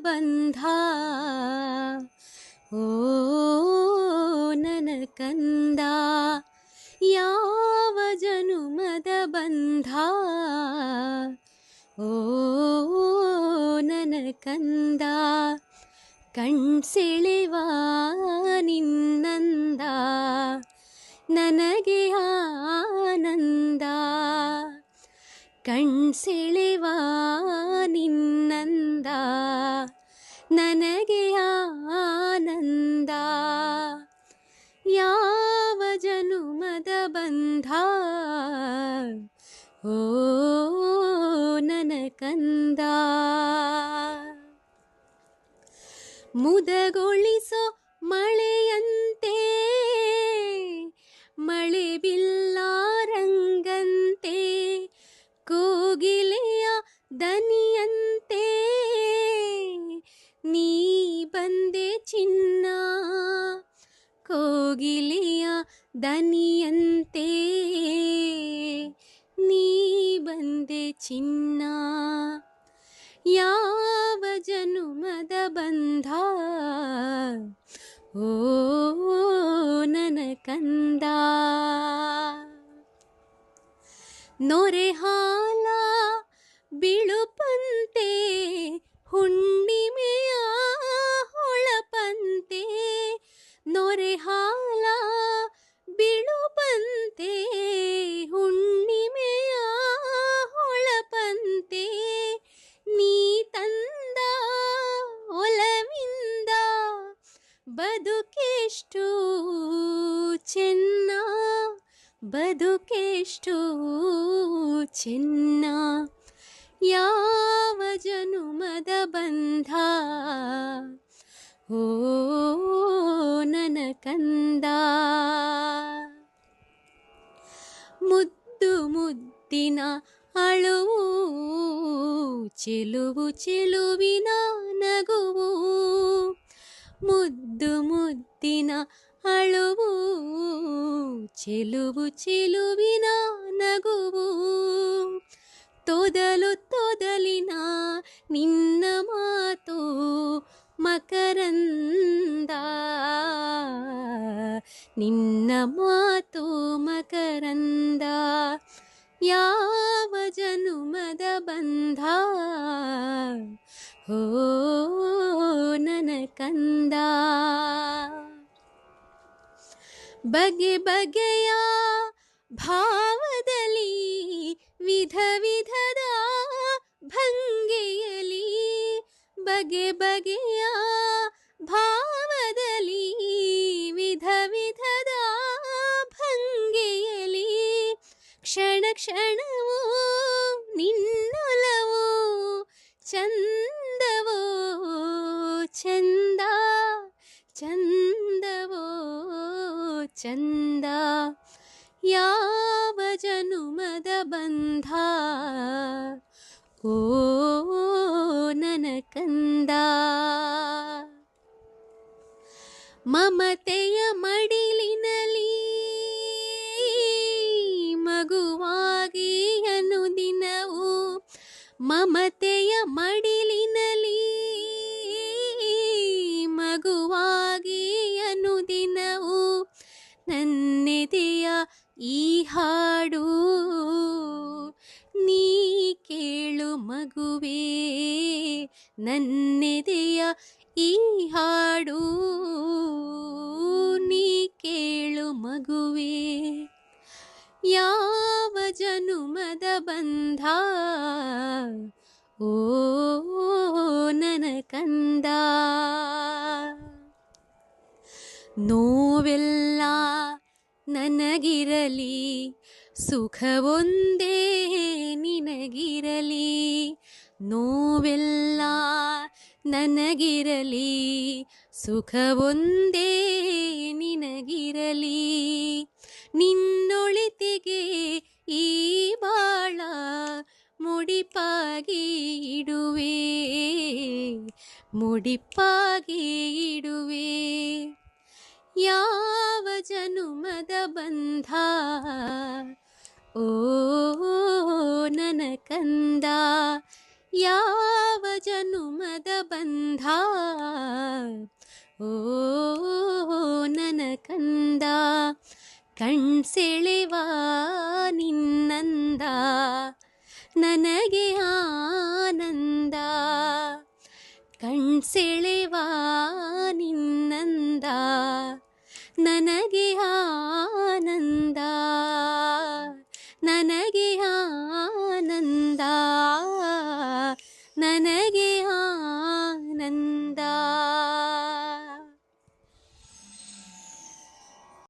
ಬಂಧ ಓ ನನ ಕಂದ ಯಾವ ಜನುಮದ ಬಂಧ ಓ ನನ ಕಂದ ಕಣ್ಸೆಳೆವ ನಿನ್ನಂದ ನನಗೆ ಆನಂದ ಕಣ್ಸೆಳೆವ ನಿನ್ನಂದ ನನಗೆ ಆನಂದ ಯಾವ ಜನುಮದ ಬಂಧ ಓ ನನ ಕಂದ ಮುದಗೊಳಿಸೋ ಮಳೆಯಂತೆ ಮಳೆ ಬಿಲ್ಲಾರಂಗಂತೆ ಕೋಗಿಲೆಯ ದನಿಯಂತೆ ನೀ ಬಂದೆ ಚಿನ್ನ ಕೋಗಿಲೆಯ ದನಿಯಂತೆ ನೀ ಬಂದೆ ಚಿನ್ನ ಯಾವ ಜನುಮದ ಬಂಧ ಓ ನನ ಕಂದ ನೊರೆ ಹಾಲ ಬಿಳುಪಂತೆ ಹುಣ್ಣಿಮೆಯ ಹೊಳಪಂತೆ ನೊರೆ ಹಾಲ ಬಿಳುಪಂತೆ ಹುಣ್ಣಿಮೆಯ ಹೊಳಪಂತೆ ನೀ ತಂದ ಒಲವಿಂದ ಬದುಕೆಷ್ಟು ಚೆನ್ನ ಬದುಕೆಷ್ಟು ಚೆನ್ನ ಯಾವ ಜನುಮದ ಬಂಧ ಓ ನನ ಕಂದ ಮುದ್ದು ಮುದ್ದಿನ ಅಳುವು ಚೆಲುವು ಚೆಲುವಿನ ನಗುವು ಮುದ್ದು ಮುದ್ದಿನ ಅಳುವು ಚೆಲುವು ಚೆಲುವಿನ ನಗುವು ತೊದಲು ತೊದಲಿನ ನಿನ್ನ ಮಾತು ಮಕರಂದ ನಿನ್ನ ಮಾತು ಮಕರಂದ ಯಾವ ಜನುಮದ ಬಂಧ ಓ ನನ ಕಂದ ಬಗೆ ಬಗೆಯ ಭಾವದಲ್ಲಿ ವಿಧ ವಿಧದ ಭಂಗಿಯಲಿ ಬಗೆ ಬಗೆಯ ಭಾವದಲ್ಲಿ ವಿಧ ವಿಧದ ಭಂಗಿಯಲಿ ಕ್ಷಣ ಕ್ಷಣವೂ ನಿನ್ನೊಲವು ಚಂದವೋ ಚಂದ ಚಂದವೋ ಚಂದ ಯಾವ ಜನುಮದ ಬಂಧ ಓ ನನ ಕಂದ ಮಮತೆಯ ಮಡಿಲಿನಲ್ಲಿ ಮಗುವಾಗಿ ಅನುದಿನವು ಮಮತೆಯ ಮಡಿಲಿನಲ್ಲಿ ಮಗುವಾಗಿ ಅನುದಿನವು ನನ್ನೆದೆಯ ಈ ಹಾಡು ನೀ ಕೇಳು ಮಗುವೇ ನನ್ನೆದೆಯ ಈ ಹಾಡು ನೀ ಕೇಳು ಮಗುವೇ ಯಾವ ಜನುಮದ ಬಂಧ ಓ ನನ ಕಂದ ನೋವೆಲ್ಲ ನನಗಿರಲಿ ಸುಖವೊಂದೇ ನಿನಗಿರಲಿ ನೋವೆಲ್ಲ ನನಗಿರಲಿ ಸುಖವೊಂದೇ ನಿನಗಿರಲಿ ನಿನ್ನೊಳಿತಿಗೆ ಈ ಬಾಳ ಮುಡಿಪಾಗಿ ಇಡುವೆ ಮುಡಿಪಾಗಿ ಇಡುವೆ ಯಾವ ಜನುಮದ ಬಂಧ ಓ ನನ್ನ ಕಂದ ಯಾವ ಜನುಮದ ಬಂಧ ಓ ನನ ಕಂದ ಕಣ್ಸೆಳೆವಾ ನಿನ್ನಂದ ನನಗೆ ಆನಂದ ಕಣ್ಸೆಳೆವಾ ನಿನ್ನಂದ ನನಗೆ ಆನಂದ ನನಗೆ